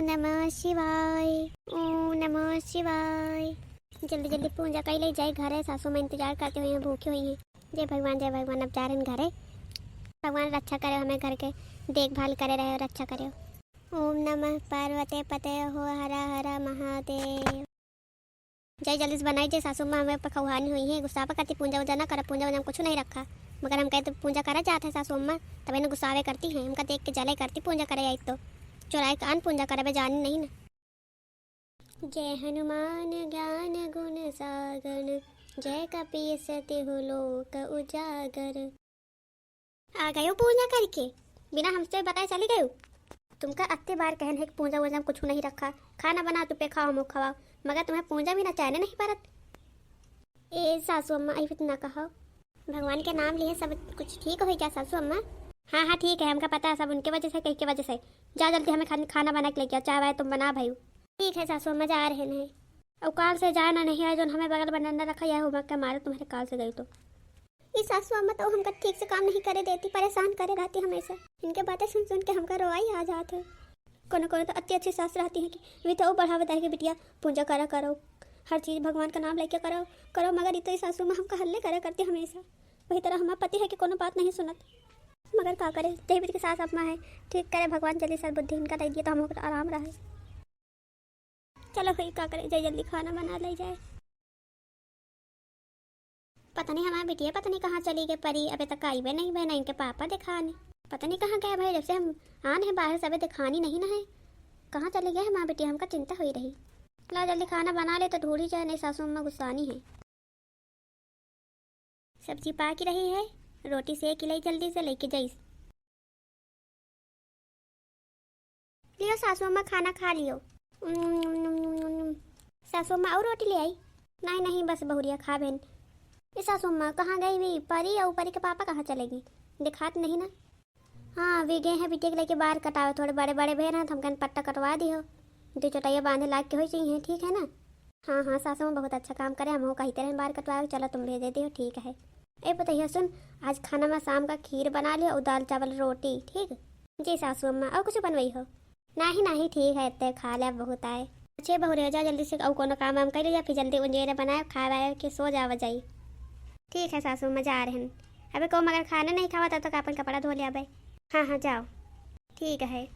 नमः शिवाय, ओम नमः शिवाय। जल्दी जल्दी पूजा कर ले जाए घरे। सासू माँ इंतजार करते हुए हैं, भूखी हुई हैं। जय भगवान जय भगवान। अब जा रहे हैं घरे। भगवान रक्षा करे, हमें घर के देखभाल करे रहे और रक्षा करे। ओम नमः पार्वते पते हो हरा हरा महादेव। जय जल्दी से बनाई। जय सासू माँ हमें पखवानी हुई है, गुस्सा करती पूजा वूजा ना कर। पूजा वूजा कुछ नहीं रखा, मगर हम कहते पूजा करा जाते हैं सासू अम्मा, तब इन्हें गुस्सावे करती हैं। हमका देख के जले करती पूजा करे आई तो चुराए कान पूजा करे जानी नहीं ना। जय हनुमान ज्ञान गुण सागर, जय कपीस तिहु लोक उजागर। आ गए हो पूजा करके, बिना हमसे बताए चली गए हो। तुमका अत्ते बार कहन है कि पूजा वूजा कुछ नहीं रखा, खाना बना तो पे खाओ मुँह खवाओ, मगर तुम्हें पूजा भी ना चाहने नहीं परत। ए सासू अम्मा आई ना कहो, भगवान के नाम लिए सब कुछ ठीक हो क्या सासू अम्मा? हाँ हाँ ठीक है, हमका पता है सब उनके वजह से, कहीं की वजह से। जा जल्दी हमें खाना बना के लेके आओ, चाय वाय तुम बना भाई। ठीक है सासू अम्मा, जा रहे हैं। और काल से जाना नहीं है, जो हमें बगल बंडा रखा यह होगा क्या मारे तुम्हारे काल से गई तो। ये सासू अम्मा तो हमका ठीक से काम नहीं करे देती, परेशान करे रहती हमेशा। इनके बातें सुन सुन के हमका रोआई आ जाता है। कोनो कोनो तो अति अच्छी सास रहती है कि वे तो बढ़ावा दे के बिटिया पूजा करा करो, हर चीज़ भगवान का नाम लेके करो करो, मगर ये तो सासू माँ हमका हल्ले करे करती हमेशा। वही तरह हमारा पति है कि कोनो बात नहीं सुनत, मगर क्या करे, देवी के सास अपना है। ठीक करे भगवान, जल्दी सर बुद्धि इनका दे दिए तो हम आराम रहे। चलो भाई क्या करे, जल्दी जल्दी खाना बना ले जाए। पता नहीं हमारी बिटिया पता नहीं कहाँ चली गई परी, अभी तक आई भी नहीं, बहना इनके पापा दिखाने पता नहीं कहाँ गए भाई। जब से हम आने हैं बाहर से अभी दिखानी नहीं ना है, कहाँ चले गए हमारी बिटिया, हमका चिंता हुई रही। ला जल्दी खाना बना ले तो ढूंढी जाए, नहीं सासू अम्मा गुस्सानी है। सब्जी पाक रही है, रोटी सेक लाई, जल्दी से लेके जाइस। लियो सासू अम्मा खाना खा लियो। सासू अम्मा और रोटी ले आई? नहीं नहीं बस बहुरिया खा बहन। ये सासू अम्मा कहाँ गई हुई परी, और परी के पापा कहाँ चलेगी, दिखात नहीं ना। हाँ वे गए हैं बिटिया के लेके बाहर कटावे, थोड़े बड़े बड़े भेड़ हैं तो हम पट्टा कटवा दियो, जो चटाइया बांधे लाग के हो चाहिए, ठीक है ना। हाँ हाँ सासू में बहुत अच्छा काम करे, हम हो कहते रहे बाहर कटवा, चलो तुम भेज दियो ठीक है। ए बताइए सुन, आज खाना में शाम का खीर बना लियो और दाल चावल रोटी, ठीक। जी सासू अम्मा, और कुछ बनवाई हो? नहीं नहीं ठीक है, इतने खा लिया बहुत आए। अच्छे बहु रह जा जल्दी से, और कोनो काम वाम कर लिया, फिर जल्दी उंजेरे बनाए खा वाए के सो जावा जाई। ठीक है सासू अम्मा, जा रहे हैं। अबे को मगर खाना नहीं खावा तब तक अपन कपड़ा धो लिया भाई। हाँ हाँ जाओ ठीक है।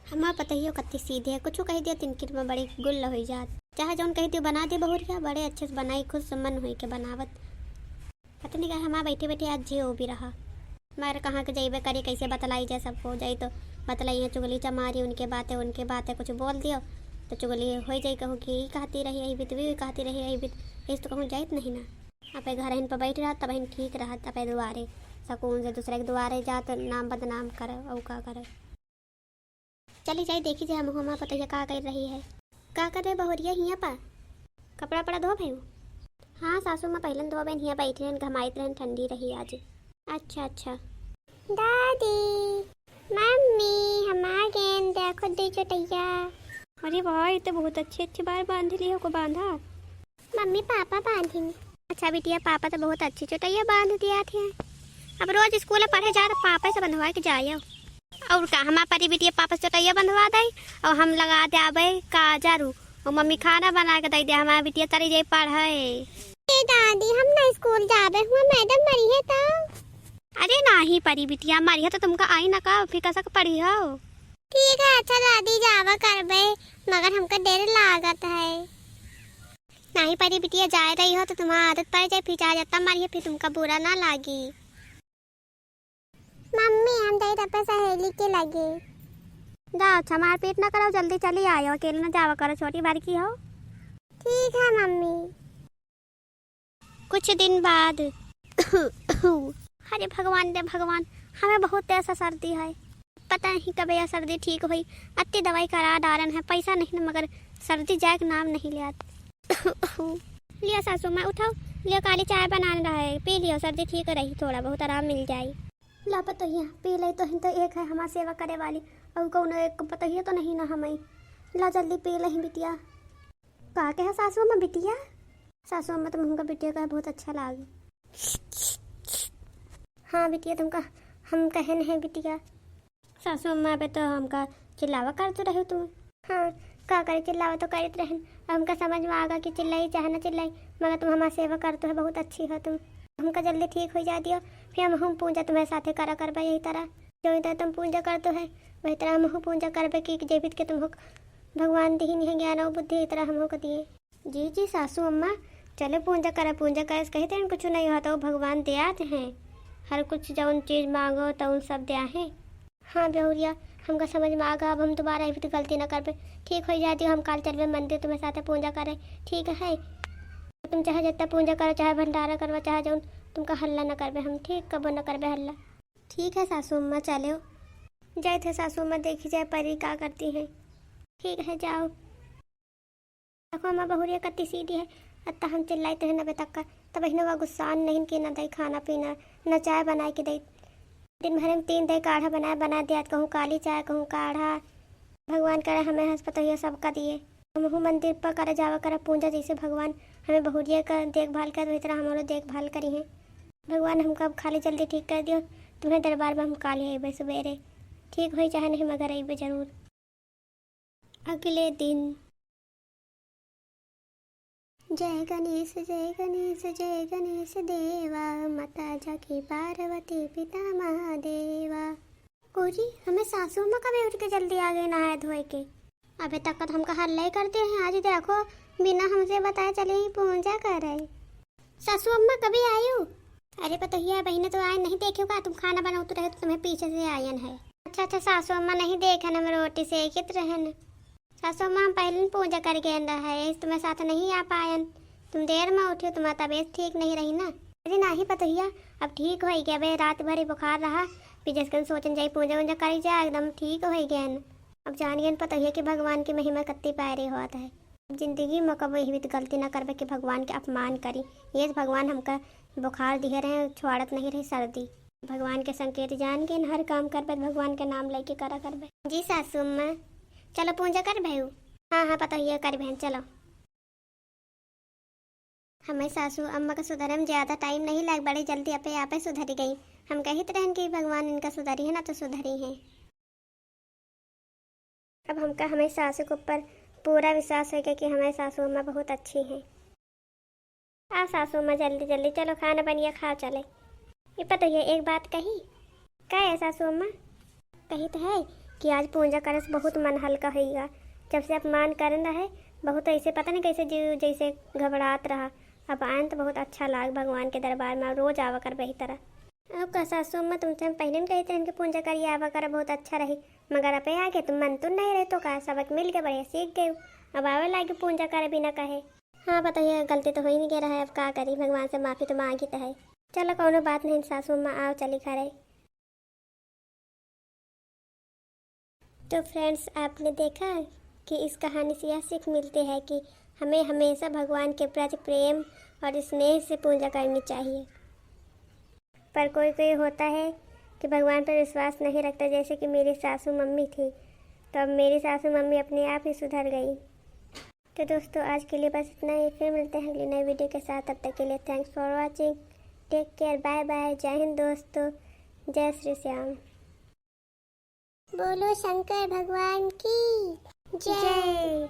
हमारा पता ही हो कत्ती सीधे है, कुछ कह दिया तिनकिट में बड़ी गुल हो जात, चाहे जौन कह दियो बना दिए बहुरिया, बड़े अच्छे से बनाई, खुद से मन हुई के बनावत। पता नहीं कहा हमारा बैठे बैठे आज जी हो भी रहा, मगर कहाँ के जाइबे करी, कैसे बतलाई जाए, सबको जाई तो बतलाई है, चुगली चमारी उनके बातें कुछ बोल दियो तो चुगली हो जाए, कहूँ कि यही कहती रही यही बीत, भी कहती रही यही बीत, इस तो कहूँ जाइत नहीं ना। अपने घर इन पर बैठ रहा तब इन ठीक रहा, अपने दुआरे सकून से दूसरे के दुआरे जात नाम बदनाम करे और का करे। चली जाए देखी जाए हम हमारा पता क्या कर रही है। का कर रहे बहुरिया हिया पा कपड़ा पड़ा धो भाई। हाँ सासू माँ पहले धो बहन, हिया बैठी रहन घमाइत रहन, ठंडी रही आज। अच्छा अच्छा दादी मम्मी हमारे गेंद देखो दे चटैया। अरे वाह ये तो बहुत अच्छे अच्छे बार बांध लियो को बांधा। Mummy papa बांधेंगे। अच्छा बिटिया पापा तो बहुत अच्छी चटैया बांध दिया थे, अब रोज स्कूल पढ़े जा तो पापा से बंधवा के जाइए। और का हमारा परी बिटिया पापा से चटैया बंधवा दे और हम लगा दे आबे काजरू, और मम्मी खाना बना के दे दे, हमारा बिटिया तरी जाए पढ़े। दादी हम ना स्कूल जाबे हुआ, मैडम मरी है तो। अरे नहीं परी बिटिया मरी है तो तुमका आई ना का फिर कसक पढ़ी हो। ठीक है अच्छा दादी जावा करबे, मगर हमका देर लागत है। नहीं परी बिटिया जा रही हो तो तुम्हारा आदत पड़ जाए, फिर जा जाता मारिए, फिर तुमका बुरा ना लागी। मम्मी हम दही डब्बे सहेली के लगे। जाओ अच्छा मारपीट ना करो, जल्दी चली आयो, अकेले ना जावा करो, छोटी बार की हो। ठीक है मम्मी। कुछ दिन बाद अरे भगवान दे भगवान, हमें बहुत ऐसा सर्दी है, पता नहीं कब यह सर्दी ठीक हुई। अति दवाई करा डारन है, पैसा नहीं मगर सर्दी जाए नाम नहीं लिया। लिया सासू माँ उठाओ, लियो काली चाय बनाना रहा है, पी लियो, सर्दी ठीक रही, थोड़ा बहुत आराम मिल जाए। ला पतैया पी ले तो एक है हमारी सेवा करे वाली, और कौन एक पतैया तो नहीं ना हमें। ला जल्दी पी ले बिटिया। का कहे सासू अम्मा बिटिया? सासू अम्मा तो हमका बिटिया का बहुत अच्छा लागे। हाँ बिटिया तुमका हम कहन है बिटिया। सासू अम्मा पे तो हमका चिल्लावा कर तो रहे तुम। हाँ का करे, चिल्लावा तो करते रहन। हमका समझ में आगा कि चिल्लाई चाहे ना चिल्लाई, मगर तुम हमारी सेवा करते हो, बहुत अच्छी हो तुम। हमका जल्दी ठीक हो जा दियो, फिर हम पूजा तुम्हारे साथे करा करबे यही तरह। जो तरह तुम पूजा करते है वही तरह हम पूजा करबे कि जेबित के तुम भगवान दी नहीं ज्ञान और बुद्धि, तरह हम को दिए। जी जी सासू अम्मा, चलो पूजा करे कहते हैं कुछ नहीं होता, वो भगवान दियात हैं। हर कुछ जौन चीज़ मांगो तो उन सब दिया है। हाँ बहुरिया, हमका समझ में आ गया, अब हम दोबारा भी तो गलती ना कर पे। ठीक हो जाती हो, हम काल चलवे मंदिर तुम्हें साथ पूजा करे, ठीक है। तुम चाहे जितना पूजा करो, चाहे भंडारा करवा, चाहे जौन तुमका हल्ला ना करबे हम, ठीक कबो ना करबे हल्ला। ठीक है सासू अम्मा, चलो जाए थे सासू अम्मा, देखी जाए परी क्या करती हैं। ठीक है जाओ। देखो अम्मा बहुरिया कत्ती सीधी है, अत्ता हम चिल्लाते हैं नबे तक का, तब इन्हें गुस्सा नहीं कि न दे खाना पीना न चाय बना के दे। दिन भर में 3 दे काढ़ा बना दिया, कहूँ काली चाय कहूँ काढ़ा। भगवान करे हमें हंसपत सबका दिए, हम मंदिर पर करे जावा करे पूजा, जैसे भगवान हमें बहुरिया का देखभाल कर वही तरह हमारो देखभाल करी है। भगवान हमको अब खाली जल्दी ठीक कर दियो, तुम्हें दरबार में हम काले अबे सवेरे, ठीक हो चाहे नहीं मगर अबे जरूर। अगले दिन जय गणेश जय गणेश जय गणेश देवा, माता जाकी पार्वती पिता महादेवा। ओजी हमें सासू अम्मा कभी उठ के जल्दी आ गए नहाए धोए के, अबे तक तो हमका हल्ला ही करते हैं। आज देखो बिना हमसे बताए चले ही पूजा कर रहे। सासू अम्मा कभी आई हो? अरे पतोहिया बहने तो आए नहीं, देखे का तुम खाना बनाओ तो रहे तो तुम्हें पीछे से आयन है। अच्छा अच्छा सासू अम्मा नहीं देखा ना, मैं रोटी सेकित रहन। सासू अम्मा हम पहले पूजा कर गए है, तुम्हें साथ नहीं आ पायन, तुम देर में उठे, तुम्हारी तबीयत ठीक नहीं रही ना। अरे नहीं पतोहिया, अब ठीक हो गया बे, रात भर ही बुखार रहा, फिर जिसकन सोचन जाए पूजा वूजा करी जाए, एकदम ठीक हो गया न। अब जान गए पतोहिया कि भगवान की महिमा कत्ती प्यारी होता है। जिंदगी में कब यही भी गलती ना करबे कि भगवान के अपमान करी। ये भगवान हमका बुखार दिए रहे, छोड़त नहीं रही सर्दी। भगवान के संकेत जान के हर काम करबे, भगवान के नाम लेके करा करबे। जी सासू अम्मा, चलो पूजा कर भैया। हाँ हाँ पतोहिया कर बहन, चलो। हमें सासू अम्मा का सुधरे में ज़्यादा टाइम नहीं लग, बड़ी जल्दी अपने आप ही सुधरी गई। हम कहते रहें कि भगवान इनका सुधरी है ना, तो सुधरी है। अब हमका हमें सासू के ऊपर पूरा विश्वास है कि हमारी सासू अम्मा बहुत अच्छी हैं। आ सासू अम्मा जल्दी जल्दी चलो, खाना बनिए खा चले। ये पतोहिया एक बात कही, क्या है सासू अम्मा? कही तो है कि आज पूजा करे से बहुत मन हल्का होगा। जब से अपमान करना है बहुत ऐसे पता नहीं कैसे जीव जैसे घबरात रहा, अब आयन तो बहुत अच्छा लाग भगवान के दरबार में, रोज आवा कर वही तरह। अब का सासू अम्मा तुमसे हम पहले में कहते हैं कि पूजा करिए आवा कर बहुत अच्छा रही, मगर अब आगे तुम मन तो नहीं रहे तो का सबक मिल के बढ़िया सीख गए, अब आवे लागे पूजा करे बिना कहे। हाँ बताइए गलती तो हो ही नहीं गया है, अब क्या करी, भगवान से माफ़ी तो मांगी तो है। चलो कोनो बात नहीं सासू अम्मा, आओ चली खा। तो फ्रेंड्स आपने देखा कि इस कहानी से यह सीख मिलती है कि हमें हमेशा भगवान के प्रति प्रेम और स्नेह से पूजा करनी चाहिए। पर कोई कोई होता है कि भगवान पर विश्वास नहीं रखता, जैसे कि मेरी सासू मम्मी थी, तो अब मेरी सासू मम्मी अपने आप ही सुधर गई। तो दोस्तों आज के लिए बस इतना ही, फिर मिलते हैं अगली नई वीडियो के साथ। तब तक के लिए thanks for watching, take care, bye bye, जय हिंद दोस्तों, जय श्री श्याम। बोलो शंकर भगवान की जय।